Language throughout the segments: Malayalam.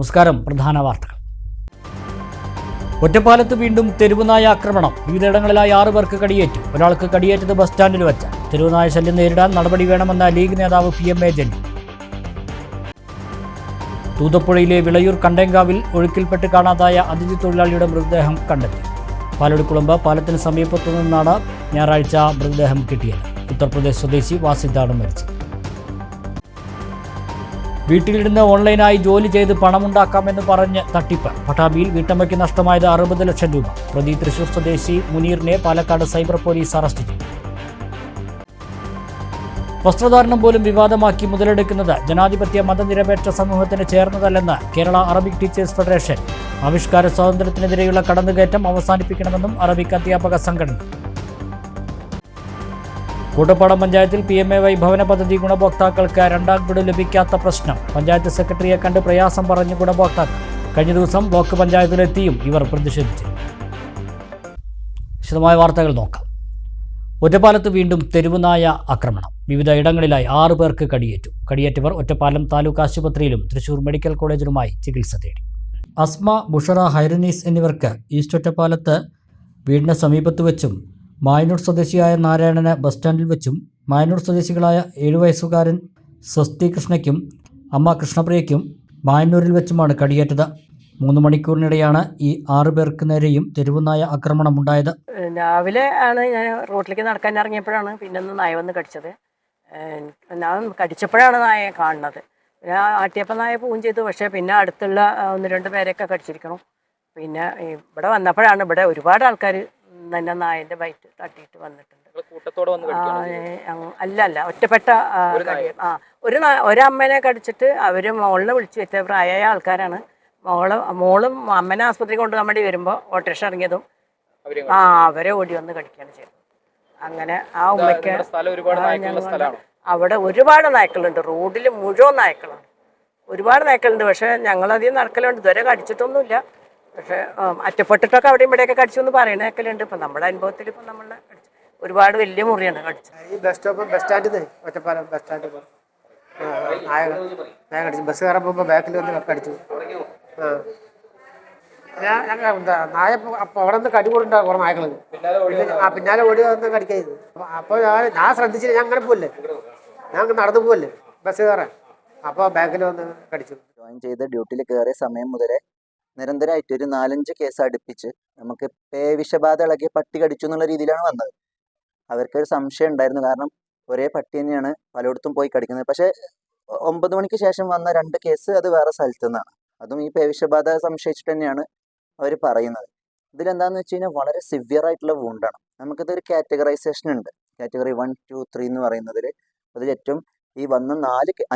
നമസ്കാരം. പ്രധാന വാർത്തകൾ. ഒറ്റപ്പാലത്ത് വീണ്ടും തെരുവുനായ ആക്രമണം. വിവിധയിടങ്ങളിലായി 6 പേർക്ക് കടിയേറ്റു. ഒരാൾക്ക് കടിയേറ്റത് ബസ് സ്റ്റാൻഡിൽ വെച്ച്. തെരുവുനായ ശല്യം നേരിടാൻ നടപടി വേണമെന്ന ലീഗ് നേതാവ് PMA ജലീൽ. തൂതപ്പുഴയിലെ വിളയൂർ കണ്ടേങ്കാവിൽ ഒഴുക്കിൽപ്പെട്ട് കാണാതായ അതിഥി തൊഴിലാളിയുടെ മൃതദേഹം കണ്ടെത്തി. പാലടിക്കുളമ്പ് പാലത്തിന് സമീപത്തു നിന്നാണ് ഞായറാഴ്ച മൃതദേഹം കിട്ടിയത്. ഉത്തർപ്രദേശ് സ്വദേശി വാസിദാണ് മരിച്ചത്. വീട്ടിലിരുന്ന് ഓൺലൈനായി ജോലി ചെയ്ത് പണമുണ്ടാക്കാമെന്ന് പറഞ്ഞ് തട്ടിപ്പ്. പട്ടാമ്പിയിൽ വീട്ടമ്മയ്ക്ക് നഷ്ടമായത് 60 ലക്ഷം രൂപ. പ്രതി തൃശൂർ സ്വദേശി മുനീറിനെ പാലക്കാട് സൈബർ പോലീസ് അറസ്റ്റ് ചെയ്തു. വസ്ത്രധാരണം പോലും വിവാദമാക്കി മുതലെടുക്കുന്നത് ജനാധിപത്യ മതനിരപേക്ഷ സമൂഹത്തിന് ചേർന്നതല്ലെന്ന് കേരള അറബിക് ടീച്ചേഴ്സ് ഫെഡറേഷൻ. ആവിഷ്കാര സ്വാതന്ത്ര്യത്തിനെതിരെയുള്ള കടന്നുകയറ്റം അവസാനിപ്പിക്കണമെന്നും അറബിക് അധ്യാപക സംഘടന. കൂട്ടപ്പാടം പഞ്ചായത്തിൽ PMAY ഭവന പദ്ധതി ഗുണഭോക്താക്കൾക്ക് 2ാം ഗഡു ലഭിക്കാത്ത പ്രശ്നം. പഞ്ചായത്ത് സെക്രട്ടറിയെ കണ്ട് പ്രയാസം പറഞ്ഞു ഗുണഭോക്താക്കൾ. കഴിഞ്ഞ ദിവസം ബ്ലോക്ക് പഞ്ചായത്തിലെത്തിയും ഇവർ പ്രതിഷേധിച്ചു. വിശദമായ വാർത്തകൾ നോക്കാം. ഒറ്റപ്പാലത്ത് വീണ്ടും തെരുവുനായ ആക്രമണം. വിവിധ ഇടങ്ങളിലായി 6 പേർക്ക് കടിയേറ്റു. കടിയേറ്റവർ ഒറ്റപ്പാലം താലൂക്ക് ആശുപത്രിയിലും തൃശൂർ മെഡിക്കൽ കോളേജിലുമായി ചികിത്സ തേടി. അസ്മ, ബുഷറ, ഹൈറനീസ് എന്നിവർക്ക് ഈസ്റ്റ് ഒറ്റപ്പാലത്ത് വീടിന് സമീപത്ത് വെച്ചും മായന്നൂർ സ്വദേശിയായ നാരായണന് ബസ് സ്റ്റാൻഡിൽ വെച്ചും മായന്നൂർ സ്വദേശികളായ 7 വയസ്സുകാരൻ സ്വസ്തി കൃഷ്ണയ്ക്കും അമ്മ കൃഷ്ണപ്രിയയ്ക്കും മായന്നൂരിൽ വെച്ചുമാണ് കടിയേറ്റത്. 3 മണിക്കൂറിനിടെയാണ് ഈ 6 പേർക്ക് നേരെയും തെരുവുനായ ആക്രമണം ഉണ്ടായത്. രാവിലെ ആണ് ഞാൻ റോട്ടിലേക്ക് നടക്കാൻ ഇറങ്ങിയപ്പോഴാണ് പിന്നെ നായ വന്ന് കടിച്ചത്. ഞാൻ കടിച്ചപ്പോഴാണ് നായയെ കാണുന്നത്. പിന്നെ ആട്ടിയപ്പോൾ നായ പോവും ചെയ്തു. പക്ഷേ പിന്നെ അടുത്തുള്ള 1-2 പേരെയൊക്കെ കടിച്ചിരിക്കണം. പിന്നെ ഇവിടെ വന്നപ്പോഴാണ് ഇവിടെ ഒരുപാട് ആൾക്കാർ തന്നെ നായൻ്റെ ബൈറ്റ് തട്ടിയിട്ട് വന്നിട്ടുണ്ട്. അല്ല ഒറ്റപ്പെട്ട ഒരമ്മേനെ കടിച്ചിട്ട് അവർ മോളിനെ വിളിച്ചു വെച്ച പ്രായമായ ആൾക്കാരാണ്. മോളും അമ്മനെ ആസ്പത്രി കൊണ്ടുപോകാൻ വേണ്ടി വരുമ്പോൾ ഓട്ടോറിക്ഷ ഇറങ്ങിയതും അവരെ ഓടി വന്ന് കടിക്കുകയാണ് ചെയ്തത്. അങ്ങനെ ആ ഉമ്മയ്ക്ക് അവിടെ ഒരുപാട് നായ്ക്കളുണ്ട്. റോഡിൽ മുഴുവൻ നായ്ക്കളാണ്. ഒരുപാട് നായ്ക്കളുണ്ട്. പക്ഷേ ഞങ്ങളധികം നടക്കലുണ്ട്. ഇതുവരെ കടിച്ചിട്ടൊന്നുമില്ല. പക്ഷേ അറ്റപ്പെട്ടിട്ടൊക്കെ അവിടെ ഇവിടെയൊക്കെ കടിച്ചു എന്ന് പറയണേക്കലുണ്ട്. ഇപ്പം നമ്മുടെ അനുഭവത്തിൽ ഇപ്പം നമ്മളെ ഒരുപാട് വലിയ മുറിയാണ് കടിച്ചത്. ഈ ബസ് സ്റ്റാൻഡിൽ നിന്ന് ഒറ്റപ്പാലം ബസ് സ്റ്റാൻഡിൽ നായ കടിച്ചു. ബസ് കയറാൻ പോകുമ്പോൾ ബാക്കിൽ വന്ന് കടിച്ചു. നായ അപ്പോൾ അവിടെ നിന്ന് കടി കൂടുണ്ടാകും കുറേ നായകൾ. പിന്നാലെ ഓടി വന്ന് കടിക്കരുത്. അപ്പോൾ ഞാൻ ശ്രദ്ധിച്ചില്ല. ഞാൻ അങ്ങനെ പോവല്ലേ, ഞാൻ നടന്നു പോവല്ലേ ബസ് കയറാൻ. അപ്പോൾ ബാക്കിൽ വന്ന് കടിച്ചു. ജോയിൻ ചെയ്ത് ഡ്യൂട്ടിയിൽ കയറിയ സമയം മുതലേ നിരന്തരമായിട്ട് ഒരു 4-5 കേസ് അടുപ്പിച്ച് നമുക്ക് വിഷബാധ ഇളകിയ പട്ടി കടിച്ചു എന്നുള്ള രീതിയിലാണ് വന്നത്. അവർക്കൊരു സംശയം ഉണ്ടായിരുന്നു. കാരണം ഒരേ പട്ടി തന്നെയാണ് പലയിടത്തും പോയി കടിക്കുന്നത്. പക്ഷേ 9 മണിക്ക് ശേഷം വന്ന 2 കേസ് അത് വേറെ സ്ഥലത്തു നിന്നാണ്. അതും ഈ വിഷബാധ സംശയിച്ചിട്ട് തന്നെയാണ് അവർ പറയുന്നത്. ഇതിലെന്താണെന്ന് വെച്ച് കഴിഞ്ഞാൽ വളരെ സിവിയർ ആയിട്ടുള്ള വൂണ്ടാണ്. നമുക്കിതൊരു കാറ്റഗറൈസേഷൻ ഉണ്ട്. കാറ്റഗറി 1, 2, 3 എന്ന് പറയുന്നതിൽ അതിലേറ്റവും ഈ വന്ന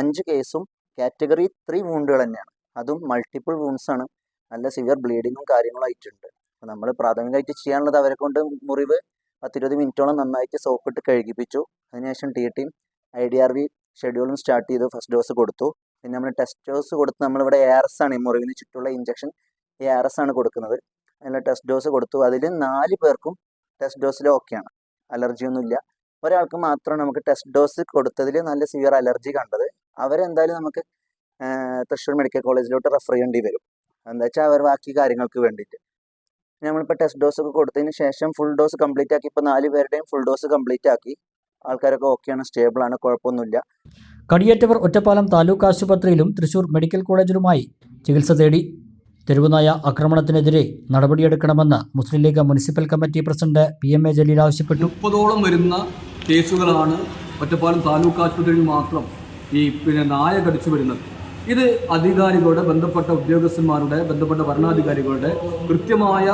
5 കേസും കാറ്റഗറി 3 വൂണ്ടുകൾ തന്നെയാണ്. അതും മൾട്ടിപ്പിൾ വൂണ്ട്സ് ആണ്. നല്ല സിവിയർ ബ്ലീഡിങ്ങും കാര്യങ്ങളും ആയിട്ടുണ്ട്. അപ്പോൾ നമ്മൾ പ്രാഥമികമായിട്ട് ചെയ്യാനുള്ളത് അവരെ കൊണ്ട് മുറിവ് 10-20 മിനിറ്റോളം നന്നായിട്ട് സോപ്പിട്ട് കഴുകിപ്പിച്ചു. അതിനുശേഷം TTയും IDRV ഷെഡ്യൂളും സ്റ്റാർട്ട് ചെയ്തു. ഫസ്റ്റ് ഡോസ് കൊടുത്തു. പിന്നെ നമ്മൾ ടെസ്റ്റ് ഡോസ് കൊടുത്ത് നമ്മളിവിടെ ARS ആണ് ഈ മുറിവിന് ചുറ്റുള്ള ഇഞ്ചക്ഷൻ. ഈ ARS ആണ് കൊടുക്കുന്നത്. അതിൽ ടെസ്റ്റ് ഡോസ് കൊടുത്തു. അതിൽ 4 പേർക്കും ടെസ്റ്റ് ഡോസിൽ ഓക്കെയാണ്. അലർജിയൊന്നുമില്ല. ഒരാൾക്ക് മാത്രമാണ് നമുക്ക് ടെസ്റ്റ് ഡോസ് കൊടുത്തതിൽ നല്ല സിവിയർ അലർജി കണ്ടത്. അവരെന്തായാലും നമുക്ക് തൃശ്ശൂർ മെഡിക്കൽ കോളേജിലോട്ട് റെഫർ ചെയ്യേണ്ടി വരും. എന്താ വെച്ചാൽ അവർ ബാക്കി കാര്യങ്ങൾക്ക് വേണ്ടിയിട്ട്. നമ്മളിപ്പോൾ ടെസ്റ്റ് ഡോസ് ഒക്കെ കൊടുത്തതിന് ശേഷം ഫുൾ ഡോസ് കംപ്ലീറ്റ് ആക്കി. ഇപ്പോൾ 4 പേരുടെയും ഫുൾ ഡോസ് കംപ്ലീറ്റ് ആക്കി. ആൾക്കാരൊക്കെ ഓക്കെയാണ്, സ്റ്റേബിളാണ്, കുഴപ്പമൊന്നുമില്ല. കടിയേറ്റവർ ഒറ്റപ്പാലം താലൂക്ക് ആശുപത്രിയിലും തൃശൂർ മെഡിക്കൽ കോളേജിലുമായി ചികിത്സ തേടി. തെരുവുനായ ആക്രമണത്തിനെതിരെ നടപടിയെടുക്കണമെന്ന് Muslim League municipal committee president PMA Jaleel ആവശ്യപ്പെട്ടു. 30ഓളം വരുന്ന കേസുകളാണ് ഒറ്റപ്പാലം താലൂക്ക് ആശുപത്രിയിൽ മാത്രം നായ കടിച്ചു വരുന്നത്. ഇത് അധികാരികളുടെ, ബന്ധപ്പെട്ട ഉദ്യോഗസ്ഥന്മാരുടെ, ബന്ധപ്പെട്ട ഭരണാധികാരികളുടെ കൃത്യമായ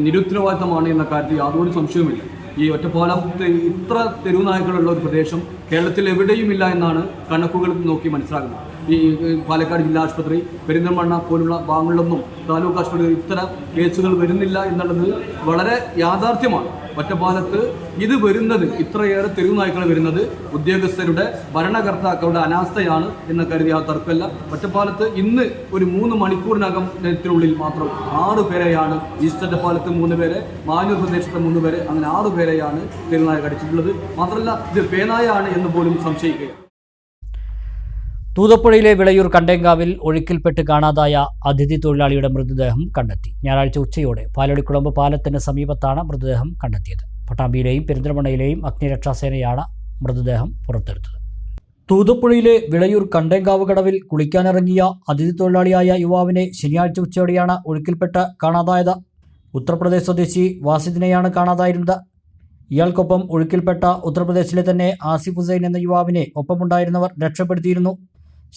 നിരുത്തരവാദിത്തമാണ് എന്ന കാര്യത്തിൽ യാതൊരു സംശയവുമില്ല. ഈ ഒറ്റപ്പാലത്ത് ഇത്ര തെരുവുനായ്ക്കളുള്ള ഒരു പ്രദേശം കേരളത്തിൽ എവിടെയുമില്ല എന്നാണ് കണക്കുകൾ നോക്കി മനസ്സിലാകുന്നത്. ഈ പാലക്കാട് ജില്ലാ ആശുപത്രി, പെരിന്തൽമണ്ണ പോലുള്ള ഭാഗങ്ങളിലൊന്നും താലൂക്ക് ആശുപത്രിയിൽ ഇത്തരം കേസുകൾ വരുന്നില്ല എന്നുള്ളത് വളരെ യാഥാർത്ഥ്യമാണ്. ഒറ്റപ്പാലത്ത് ഇത് വരുന്നത്, ഇത്രയേറെ തെരുവുനായ്ക്കൾ വരുന്നത് ഉദ്യോഗസ്ഥരുടെ, ഭരണകർത്താക്കളുടെ അനാസ്ഥയാണ് എന്ന കരുതി ആ തർക്കമല്ല. ഒറ്റപ്പാലത്ത് ഇന്ന് ഒരു 3 മണിക്കൂറിനകത്തിനുള്ളിൽ മാത്രം 6 പേരെയാണ്, ഈസ്റ്റ് ഒറ്റപ്പാലത്ത് 3 പേരെ, മാനൂർ പ്രദേശത്തെ 3 പേരെ, അങ്ങനെ 6 പേരെയാണ് തെരുവുനായ കടിച്ചിട്ടുള്ളത്. മാത്രമല്ല ഇത് പേനായാണ് എന്ന് പോലും സംശയിക്കുക. തൂതപ്പുഴയിലെ വിളയൂർ കണ്ടേങ്കാവിൽ ഒഴുക്കിൽപ്പെട്ട് കാണാതായ അതിഥി തൊഴിലാളിയുടെ മൃതദേഹം കണ്ടെത്തി. ഞായറാഴ്ച ഉച്ചയോടെ പാലടിക്കുളമ്പ് പാലത്തിന് സമീപത്താണ് മൃതദേഹം കണ്ടെത്തിയത്. പട്ടാമ്പിയിലെയും പെരിന്തൽമണ്ണയിലെയും അഗ്നിരക്ഷാസേനയാണ് മൃതദേഹം പുറത്തെടുത്തത്. തൂതപ്പുഴയിലെ വിളയൂർ കണ്ടേങ്കാവ് കടവിൽ കുളിക്കാനിറങ്ങിയ അതിഥി തൊഴിലാളിയായ യുവാവിനെ ശനിയാഴ്ച ഉച്ചയോടെയാണ് ഒഴുക്കിൽപ്പെട്ട് കാണാതായത്. ഉത്തർപ്രദേശ് സ്വദേശി വാസിദിനെയാണ് കാണാതായിരുന്നത്. ഇയാൾക്കൊപ്പം ഒഴുക്കിൽപ്പെട്ട ഉത്തർപ്രദേശിലെ തന്നെ ആസിഫ് ഹുസൈൻ എന്ന യുവാവിനെ ഒപ്പമുണ്ടായിരുന്നവർ രക്ഷപ്പെടുത്തിയിരുന്നു.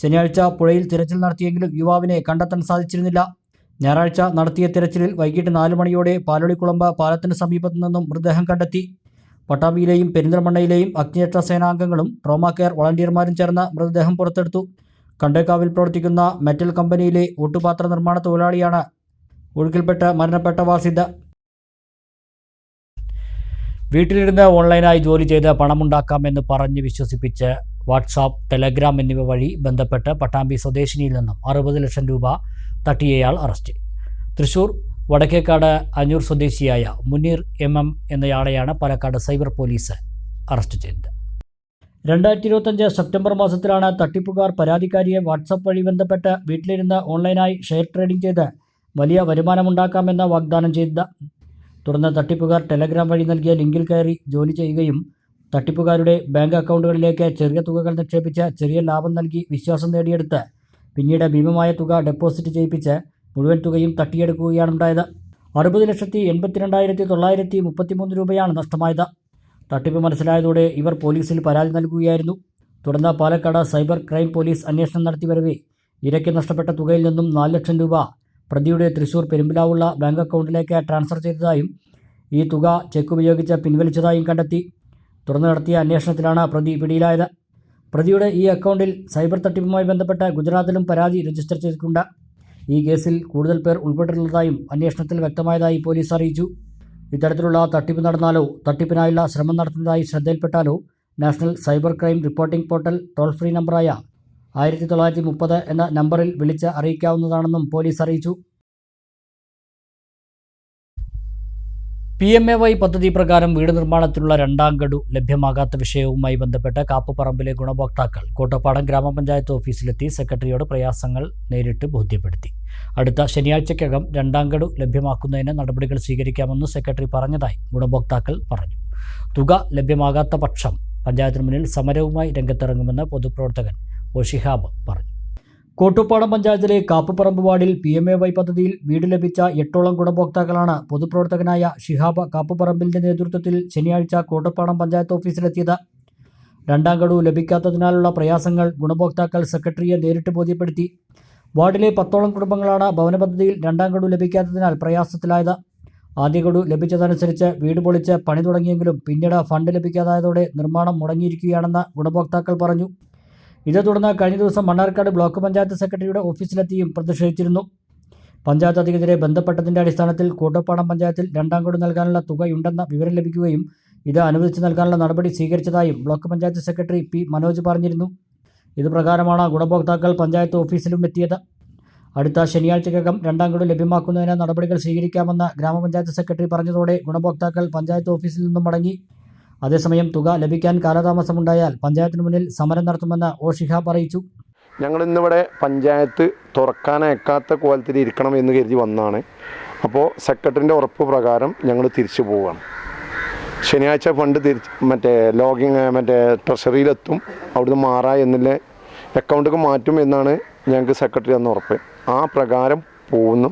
ശനിയാഴ്ച പുഴയിൽ തിരച്ചിൽ നടത്തിയെങ്കിലും യുവാവിനെ കണ്ടെത്താൻ സാധിച്ചിരുന്നില്ല. ഞായറാഴ്ച നടത്തിയ തിരച്ചിലിൽ വൈകിട്ട് 4 മണിയോടെ പാലടിക്കുളമ്പ് പാലത്തിന് സമീപത്തു നിന്നും മൃതദേഹം കണ്ടെത്തി. പട്ടാമ്പിയിലെയും പെരിന്തൽമണ്ണയിലെയും അഗ്നിരക്ഷാ സേനാംഗങ്ങളും ട്രോമാ കെയർ വളണ്ടിയർമാരും ചേർന്ന് മൃതദേഹം പുറത്തെടുത്തു. കണ്ടേക്കാവിൽ പ്രവർത്തിക്കുന്ന മെറ്റൽ കമ്പനിയിലെ ഓട്ടുപാത്ര നിർമ്മാണ തൊഴിലാളിയാണ് ഒഴുക്കിൽപ്പെട്ട് മരണപ്പെട്ട വാസിദ്. വീട്ടിലിരുന്ന് ഓൺലൈനായി ജോലി ചെയ്ത് പണമുണ്ടാക്കാമെന്ന് പറഞ്ഞ് വിശ്വസിപ്പിച്ച് വാട്സാപ്പ്, ടെലഗ്രാം എന്നിവ വഴി ബന്ധപ്പെട്ട് പട്ടാമ്പി സ്വദേശിനിയിൽ നിന്നും 60 ലക്ഷം രൂപ തട്ടിയയാൾ അറസ്റ്റ്. തൃശൂർ വടക്കേക്കാട് അഞ്ഞൂർ സ്വദേശിയായ മുനീർ MM എന്നയാളെയാണ് പാലക്കാട് സൈബർ പോലീസ് അറസ്റ്റ് ചെയ്തത്. 2025 സെപ്റ്റംബർ മാസത്തിലാണ് തട്ടിപ്പുകാർ പരാതിക്കാരിയെ വാട്സാപ്പ് വഴി ബന്ധപ്പെട്ട് വീട്ടിലിരുന്ന് ഓൺലൈനായി ഷെയർ ട്രേഡിംഗ് ചെയ്ത് വലിയ വരുമാനമുണ്ടാക്കാമെന്ന് വാഗ്ദാനം ചെയ്തത്. തുടർന്ന് തട്ടിപ്പുകാർ ടെലഗ്രാം വഴി നൽകിയ ലിങ്കിൽ കയറി ജോലി ചെയ്യുകയും തട്ടിപ്പുകാരുടെ ബാങ്ക് അക്കൗണ്ടുകളിലേക്ക് ചെറിയ തുകകൾ നിക്ഷേപിച്ച് ചെറിയ ലാഭം നൽകി വിശ്വാസം നേടിയെടുത്ത് പിന്നീട് ഭീമമായ തുക ഡെപ്പോസിറ്റ് ചെയ്യിപ്പിച്ച് മുഴുവൻ തുകയും തട്ടിയെടുക്കുകയാണുണ്ടായത്. 60,82,933 രൂപയാണ് നഷ്ടമായത്. തട്ടിപ്പ് മനസ്സിലായതോടെ ഇവർ പോലീസിൽ പരാതി നൽകുകയായിരുന്നു. തുടർന്ന് പാലക്കാട് സൈബർ ക്രൈം പോലീസ് അന്വേഷണം നടത്തി വരവെ ഇരയ്ക്ക് നഷ്ടപ്പെട്ട തുകയിൽ നിന്നും 4 ലക്ഷം രൂപ പ്രതിയുടെ തൃശൂർ പെരുമ്പിലാവുള്ള ബാങ്ക് അക്കൗണ്ടിലേക്ക് ട്രാൻസ്ഫർ ചെയ്തതായും ഈ തുക ചെക്ക് ഉപയോഗിച്ച് പിൻവലിച്ചതായും കണ്ടെത്തി. തുടർന്ന് നടത്തിയ അന്വേഷണത്തിലാണ് പ്രതി പിടിയിലായത്. പ്രതിയുടെ ഈ അക്കൗണ്ടിൽ സൈബർ തട്ടിപ്പുമായി ബന്ധപ്പെട്ട് ഗുജറാത്തിലും പരാതി രജിസ്റ്റർ ചെയ്തിട്ടുണ്ട്. ഈ കേസിൽ കൂടുതൽ പേർ ഉൾപ്പെട്ടിട്ടുള്ളതായും അന്വേഷണത്തിൽ വ്യക്തമായതായി പോലീസ് അറിയിച്ചു. ഇത്തരത്തിലുള്ള തട്ടിപ്പ് നടന്നാലോ തട്ടിപ്പിനായുള്ള ശ്രമം നടത്തുന്നതായി ശ്രദ്ധയിൽപ്പെട്ടാലോ national cyber crime reporting portal toll free നമ്പറായ 1930 എന്ന നമ്പറിൽ വിളിച്ച് അറിയിക്കാവുന്നതാണെന്നും പോലീസ് അറിയിച്ചു. PMAY പദ്ധതി പ്രകാരം വീട് നിർമ്മാണത്തിലുള്ള 2ാം ഗഡു ലഭ്യമാകാത്ത വിഷയവുമായി ബന്ധപ്പെട്ട് കാപ്പുപറമ്പിലെ ഗുണഭോക്താക്കൾ കോട്ടപ്പാടം ഗ്രാമപഞ്ചായത്ത് ഓഫീസിലെത്തി സെക്രട്ടറിയോട് പ്രയാസങ്ങൾ നേരിട്ട് ബോധ്യപ്പെടുത്തി. അടുത്ത ശനിയാഴ്ചയ്ക്കകം 2ാം ഗഡു ലഭ്യമാക്കുന്നതിന് നടപടികൾ സ്വീകരിക്കാമെന്ന് സെക്രട്ടറി പറഞ്ഞതായി ഗുണഭോക്താക്കൾ പറഞ്ഞു. തുക ലഭ്യമാകാത്ത പക്ഷം പഞ്ചായത്തിന് മുന്നിൽ സമരവുമായി രംഗത്തിറങ്ങുമെന്ന് പൊതുപ്രവർത്തകൻ ഒഷിഹാബ് പറഞ്ഞു. കോട്ടുപ്പാടം പഞ്ചായത്തിലെ കാപ്പുപറമ്പ് വാർഡിൽ PMAY പദ്ധതിയിൽ വീട് ലഭിച്ച 8ഓളം ഗുണഭോക്താക്കളാണ് പൊതുപ്രവർത്തകനായ ഷിഹാബ് കാപ്പുപറമ്പിലിൻ്റെ നേതൃത്വത്തിൽ ശനിയാഴ്ച കോട്ടുപ്പാടം പഞ്ചായത്ത് ഓഫീസിലെത്തിയത്. 2ാം ഗഡു ലഭിക്കാത്തതിനാലുള്ള പ്രയാസങ്ങൾ ഗുണഭോക്താക്കൾ സെക്രട്ടറിയെ നേരിട്ട് ബോധ്യപ്പെടുത്തി. വാർഡിലെ 10ഓളം കുടുംബങ്ങളാണ് ഭവന പദ്ധതിയിൽ 2ാം ഗഡു ലഭിക്കാത്തതിനാൽ പ്രയാസത്തിലായത്. ആദ്യ ഗഡു ലഭിച്ചതനുസരിച്ച് വീട് പൊളിച്ച് പണി തുടങ്ങിയെങ്കിലും പിന്നീട് ഫണ്ട് ലഭിക്കാതായതോടെ നിർമ്മാണം മുടങ്ങിയിരിക്കുകയാണെന്ന് ഗുണഭോക്താക്കൾ പറഞ്ഞു. ഇതേ തുടർന്ന് കഴിഞ്ഞ ദിവസം മണ്ണാർക്കാട് ബ്ലോക്ക് പഞ്ചായത്ത് സെക്രട്ടറിയുടെ ഓഫീസിലെത്തിയും പ്രതിഷേധിച്ചിരുന്നു. പഞ്ചായത്ത് അധികൃതരെ ബന്ധപ്പെട്ടതിൻ്റെ അടിസ്ഥാനത്തിൽ കോട്ടപ്പാടം പഞ്ചായത്തിൽ 2ാം ഗഡു നൽകാനുള്ള തുകയുണ്ടെന്ന വിവരം ലഭിക്കുകയും ഇത് അനുവദിച്ച് നൽകാനുള്ള നടപടി സ്വീകരിച്ചതായും block panchayat secretary P. Manoj പറഞ്ഞിരുന്നു. ഇതുപ്രകാരമാണ് ഗുണഭോക്താക്കൾ പഞ്ചായത്ത് ഓഫീസിലും എത്തിയത്. അടുത്ത ശനിയാഴ്ചയ്ക്കകം 2ാം ഗഡു ലഭ്യമാക്കുന്നതിന് നടപടികൾ സ്വീകരിക്കാമെന്ന് ഗ്രാമപഞ്ചായത്ത് സെക്രട്ടറി പറഞ്ഞതോടെ ഗുണഭോക്താക്കൾ പഞ്ചായത്ത് ഓഫീസിൽ നിന്നും മടങ്ങി. അതേസമയം തുക ലഭിക്കാൻ കാലതാമസമുണ്ടായാൽ പഞ്ചായത്തിന് മുന്നിൽ സമരം നടത്തുമെന്ന് ഷിഹാബ് അറിയിച്ചു. ഞങ്ങൾ ഇന്നിവിടെ പഞ്ചായത്ത് തുറക്കാനയക്കാത്ത കോലത്തിൽ ഇരിക്കണം എന്ന് കരുതി വന്നതാണ്. അപ്പോൾ സെക്രട്ടറിൻ്റെ ഉറപ്പ് പ്രകാരം ഞങ്ങൾ തിരിച്ചു പോവുകയാണ്. ശനിയാഴ്ച ഫണ്ട് മറ്റേ ട്രഷറിയിലെത്തും, അവിടുന്ന് മാറാ എന്നില്ല അക്കൗണ്ടിലേക്ക് മാറ്റും എന്നാണ് ഞങ്ങൾക്ക് സെക്രട്ടറി തന്ന ഉറപ്പ്. ആ പ്രകാരം പോകുന്നു.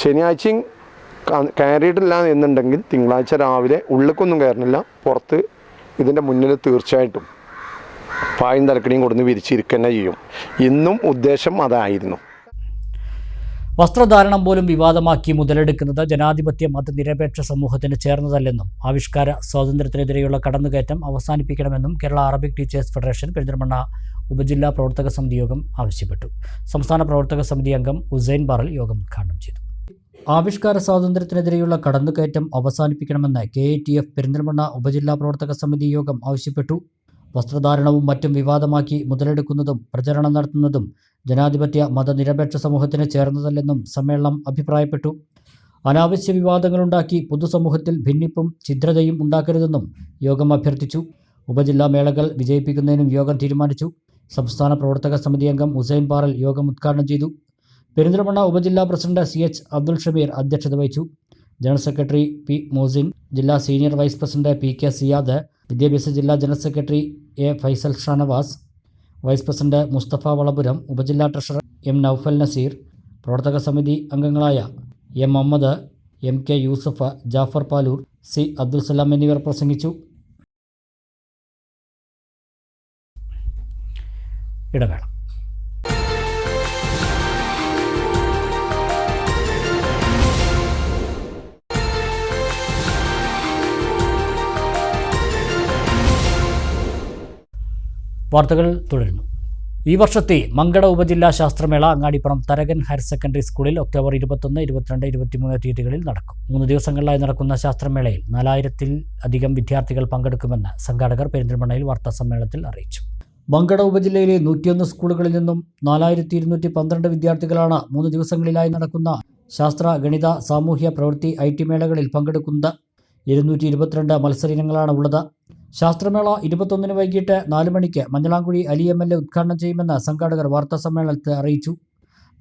ശനിയാഴ്ചയും കയറിയിട്ടില്ല എന്നുണ്ടെങ്കിൽ തിങ്കളാഴ്ച രാവിലെ ഉള്ളിലേക്കൊന്നും കയറണില്ല, പുറത്ത് ഇതിൻ്റെ മുന്നിൽ തീർച്ചയായിട്ടും പായും തലക്കടിയും കൊടുന്ന് വിരിച്ചിരിക്കുക തന്നെ ചെയ്യും. ഇന്നും ഉദ്ദേശം അതായിരുന്നു. വസ്ത്രധാരണം പോലും വിവാദമാക്കി മുതലെടുക്കുന്നത് ജനാധിപത്യ മതനിരപേക്ഷ സമൂഹത്തിന് ചേർന്നതല്ലെന്നും ആവിഷ്കാര സ്വാതന്ത്ര്യത്തിനെതിരെയുള്ള കടന്നുകയറ്റം അവസാനിപ്പിക്കണമെന്നും Kerala Arabic teachers federation Perinthalmanna ഉപജില്ലാ പ്രവർത്തക സമിതി യോഗം ആവശ്യപ്പെട്ടു. സംസ്ഥാന പ്രവർത്തക സമിതി അംഗം ഉസൈൻ ബാറൽ യോഗം ഉദ്ഘാടനം ചെയ്തു. ആവിഷ്കാര സ്വാതന്ത്ര്യത്തിനെതിരെയുള്ള കടന്നുകയറ്റം അവസാനിപ്പിക്കണമെന്ന് KATF പെരിന്തൽമണ്ണ ഉപജില്ലാ പ്രവർത്തക സമിതി യോഗം ആവശ്യപ്പെട്ടു. വസ്ത്രധാരണവും മറ്റും വിവാദമാക്കി മുതലെടുക്കുന്നതും പ്രചരണം നടത്തുന്നതും ജനാധിപത്യ മതനിരപേക്ഷ സമൂഹത്തിന് ചേർന്നതല്ലെന്നും സമ്മേളനം അഭിപ്രായപ്പെട്ടു. അനാവശ്യ വിവാദങ്ങളുണ്ടാക്കി പൊതുസമൂഹത്തിൽ ഭിന്നിപ്പും ഛിദ്രതയും ഉണ്ടാക്കരുതെന്നും യോഗം അഭ്യർത്ഥിച്ചു. ഉപജില്ലാ മേളകൾ വിജയിപ്പിക്കുന്നതിനും യോഗം തീരുമാനിച്ചു. സംസ്ഥാന പ്രവർത്തക സമിതി അംഗം ഹുസൈൻ പാറൽ യോഗം ഉദ്ഘാടനം ചെയ്തു. പെരിന്തൽമണ്ണ ഉപജില്ലാ പ്രസിഡന്റ് CH അബ്ദുൾ ഷമീർ അധ്യക്ഷത വഹിച്ചു. General secretary P. മോസിൻ, ജില്ലാ senior vice president PK Siyad, വിദ്യാഭ്യാസ ജില്ലാ general secretary A. Faisal Shanavas, vice president Musthafa Valapuram, ഉപജില്ലാ ട്രഷറർ M. നൌഫൽ നസീർ, പ്രവർത്തക സമിതി അംഗങ്ങളായ M. Muhammad, MK Yusuf, Jafar Paloor, C. Abdul Salam എന്നിവർ പ്രസംഗിച്ചു. ഇടവേള. വാർത്തകൾ തുടരുന്നു. ഈ വർഷത്തെ മങ്കട ഉപജില്ലാ ശാസ്ത്രമേള അങ്ങാടിപ്പുറം തരകൻ ഹയർ സെക്കൻഡറി സ്കൂളിൽ ഒക്ടോബർ 21, 22, 23 തീയതികളിൽ നടക്കും. 3 ദിവസങ്ങളിലായി നടക്കുന്ന ശാസ്ത്രമേളയിൽ 4000-ൽ-അധികം വിദ്യാർത്ഥികൾ പങ്കെടുക്കുമെന്ന് സംഘാടകർ പെരിന്തൽമണ്ണയിൽ വാർത്താസമ്മേളനത്തിൽ അറിയിച്ചു. മങ്കട ഉപജില്ലയിലെ 101 സ്കൂളുകളിൽ നിന്നും 4212 വിദ്യാർത്ഥികളാണ് 3 ദിവസങ്ങളിലായി നടക്കുന്ന ശാസ്ത്ര, ഗണിത, സാമൂഹ്യ, പ്രവൃത്തി, IT മേളകളിൽ പങ്കെടുക്കുന്നത്. 222 മത്സര ഇനങ്ങളാണ് ഉള്ളത്. ശാസ്ത്രമേള 21 വൈകിട്ട് 4 മണിക്ക് മഞ്ഞളാംകുഴി അലി MLA ഉദ്ഘാടനം ചെയ്യുമെന്ന് സംഘാടകർ വാർത്താസമ്മേളനത്തിൽ അറിയിച്ചു.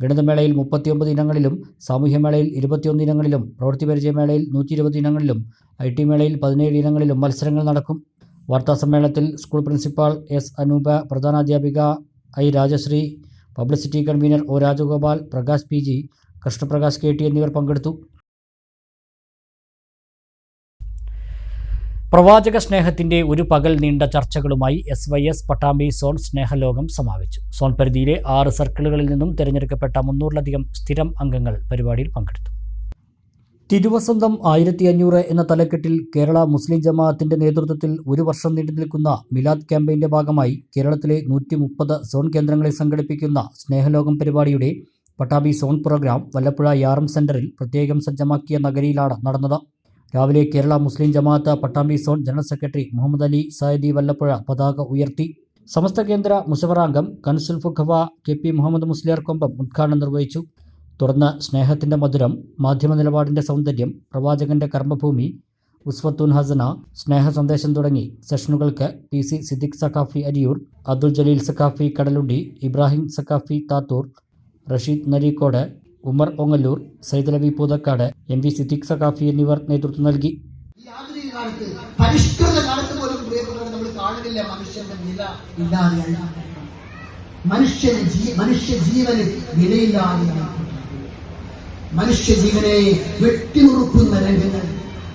ഗണിതമേളയിൽ 39 ഇനങ്ങളിലും, സാമൂഹ്യമേളയിൽ 21 ഇനങ്ങളിലും, പ്രവൃത്തി പരിചയമേളയിൽ 120 ഇനങ്ങളിലും, IT മേളയിൽ 17 ഇനങ്ങളിലും മത്സരങ്ങൾ നടക്കും. വാർത്താസമ്മേളനത്തിൽ സ്കൂൾ പ്രിൻസിപ്പാൾ S. അനൂപ, പ്രധാനാധ്യാപിക I. Rajasree, publicity convener O. Rajagopal, Prakash PG, Krishnaprakash KT എന്നിവർ പങ്കെടുത്തു. പ്രവാചക സ്നേഹത്തിൻ്റെ ഒരു പകൽ നീണ്ട ചർച്ചകളുമായി SYS പട്ടാമ്പി സോൺ സ്നേഹലോകം സമാപിച്ചു. സോൺ പരിധിയിലെ 6 സർക്കിളുകളിൽ നിന്നും തിരഞ്ഞെടുക്കപ്പെട്ട 300-ലധികം സ്ഥിരം അംഗങ്ങൾ പരിപാടിയിൽ പങ്കെടുത്തു. തിരുവസന്തം 1500 എന്ന തലക്കെട്ടിൽ കേരള മുസ്ലിം ജമാഅത്തിന്റെ നേതൃത്വത്തിൽ 1 വർഷം നീണ്ടു നിൽക്കുന്ന മിലാദ് ക്യാമ്പയിന്റെ ഭാഗമായി കേരളത്തിലെ 130 സോൺ കേന്ദ്രങ്ങളിൽ സംഘടിപ്പിക്കുന്ന സ്നേഹലോകം പരിപാടിയുടെ പട്ടാമ്പി സോൺ പ്രോഗ്രാം വല്ലപ്പുഴ യാറം സെന്ററിൽ പ്രത്യേകം സജ്ജമാക്കിയ നഗരിയിലാണ് നടന്നത്. രാവിലെ Kerala Muslim Jamaat Pattambi zone general secretary Muhammad Ali Sayadi Vallappuzha പതാക ഉയർത്തി. സമസ്ത കേന്ദ്ര മുശവറാംഗം കൻസുൽ ഫുഖവ KP മുഹമ്മദ് മുസ്ലിയാർ കൊമ്പം ഉദ്ഘാടനം നിർവഹിച്ചു. തുടർന്ന് സ്നേഹത്തിൻ്റെ മധുരം, മാധ്യമ നിലപാടിൻ്റെ സൗന്ദര്യം, പ്രവാചകന്റെ കർമ്മഭൂമി, ഉസ്വത്തുൻ ഹസന, സ്നേഹ സന്ദേശം തുടങ്ങി സെഷനുകൾക്ക് PC സിദ്ദിഖ് സഖാഫി അരിയൂർ, അബ്ദുൽ ജലീൽ സഖാഫി കടലുണ്ടി, ഇബ്രാഹിം സഖാഫി താത്തൂർ, റഷീദ് നരീക്കോട്, ഉമർ ഒങ്ങല്ലൂർ, സൈദലവി പൂതക്കാട്, MV സിദ്ദിഖ് സഖാഫി എന്നിവർ നേതൃത്വം നൽകി. പരിഷ്കൃത കാലത്ത് പോലും പ്രിയപ്പെട്ടവരെ നമ്മൾ കാണുന്നില്ല മനുഷ്യന്റെ നില ഇല്ലാതെയായി, മനുഷ്യ ജീവന് വിലയില്ലാതെ, മനുഷ്യ ജീവനെ വെട്ടിനുറുക്കുന്ന രംഗങ്ങൾ,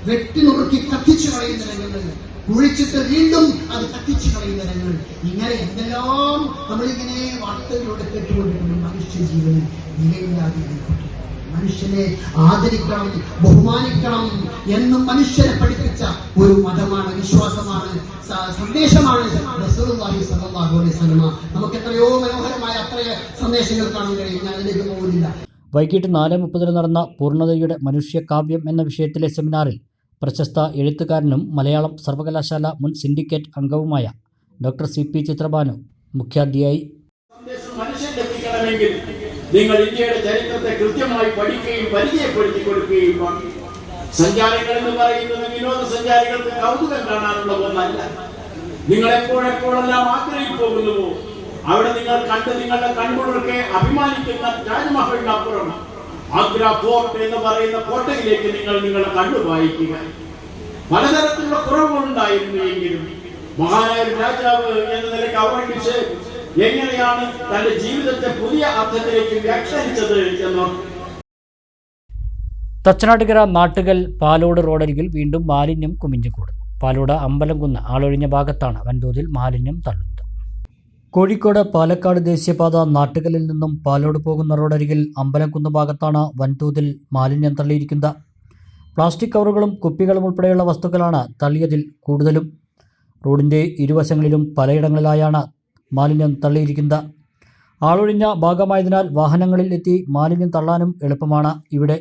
വെട്ടിനുറുക്കി കത്തിച്ചു കളയുന്ന രംഗങ്ങൾ, കുഴിച്ചിട്ട് വീണ്ടും അത് കത്തിച്ചു കളയുന്ന രംഗങ്ങൾ, ഇങ്ങനെ എന്തെല്ലാം നമ്മളിങ്ങനെ വാർത്തകളിലൂടെ കേട്ടുകൊണ്ടിരിക്കുന്നു. മനുഷ്യ ജീവന് വിലയില്ലാതെ, മനുഷ്യനെ ആദരിക്കണം, ബഹുമാനിക്കണം എന്നും മനുഷ്യരെ പഠിപ്പിച്ച ഒരു മതമാണ്, വിശ്വാസമാണ്, സന്ദേശമാണ് റസൂലുള്ളാഹി സ്വല്ലല്ലാഹു അലൈഹി വസല്ലം. നമുക്ക് എത്രയോ മനോഹരമായ അത്ര സന്ദേശങ്ങൾ കാണാൻ കഴിയും. ഞാൻ അതിലേക്ക് പോകുന്നില്ല. വൈകിട്ട് 4:30 നടന്ന പൂർണ്ണതയുടെ മനുഷ്യകാവ്യം എന്ന വിഷയത്തിലെ സെമിനാറിൽ പ്രശസ്ത എഴുത്തുകാരനും മലയാളം സർവകലാശാല മുൻ സിൻഡിക്കേറ്റ് അംഗവുമായ ഡോക്ടർ CP ചിത്രഭാനു മുഖ്യാതിഥിയായി. നിങ്ങൾ ഇന്ത്യയുടെ ചരിത്രത്തെ കൃത്യമായി പഠിക്കുകയും പരിചയപ്പെടുത്തി കൊടുക്കുകയും വേണം. സഞ്ചാരികൾ എന്ന് പറയുന്നത് വിനോദസഞ്ചാരികൾക്ക് കൗതുകം കാണാനുള്ള ഒന്നല്ല. നിങ്ങൾ എപ്പോഴെപ്പോഴെല്ലാം ആഗ്രയിൽ പോകുന്നുവോ അവിടെ നിങ്ങൾ കണ്ട് നിങ്ങളുടെ കൺകുളിർക്ക് അഭിമാനിക്കുന്ന താജ്മഹലിനപ്പുറം ആഗ്ര ഫോർട്ട് എന്ന് പറയുന്ന കോട്ടയിലേക്ക് നിങ്ങൾ നിങ്ങളുടെ കണ്ണു വായിക്കുക. പലതരത്തിലുള്ള കുറവുകളുണ്ടായിരുന്നു എങ്കിലും മഹാനായ രാജാവ് എന്ന നിലയ്ക്ക് അവതരിപ്പിച്ച് എങ്ങനെയാണ് തന്റെ ജീവിതത്തെ പുതിയ അർത്ഥത്തിലേക്ക് വ്യാഖ്യാനിച്ചത് എന്നോ. തച്ചനാട്ടുകര നാട്ടുകൽ പാലോട് റോഡരികിൽ വീണ്ടും മാലിന്യം കുമിഞ്ഞുകൂടുന്നു. പാലോട് അമ്പലംകുന്ന് ആളൊഴിഞ്ഞ ഭാഗത്താണ് വൻതോതിൽ മാലിന്യം തള്ളുന്നത്. കോഴിക്കോട് പാലക്കാട് ദേശീയപാത നാട്ടുകലിൽ നിന്നും പാലോട് പോകുന്ന റോഡരികിൽ അമ്പലംകുന്ന് ഭാഗത്താണ് വൻതോതിൽ മാലിന്യം തള്ളിയിരിക്കുന്നത്. പ്ലാസ്റ്റിക് കവറുകളും കുപ്പികളും ഉൾപ്പെടെയുള്ള വസ്തുക്കളാണ് തള്ളിയതിൽ കൂടുതലും. റോഡിൻ്റെ ഇരുവശങ്ങളിലും പലയിടങ്ങളിലായാണ് മാലിന്യം തള്ളിയിരിക്കുന്നത്. ആളൊഴിഞ്ഞ ഭാഗമായതിനാൽ വാഹനങ്ങളിൽ എത്തി മാലിന്യം തള്ളാനും എളുപ്പമാണ്. ഇവിടെ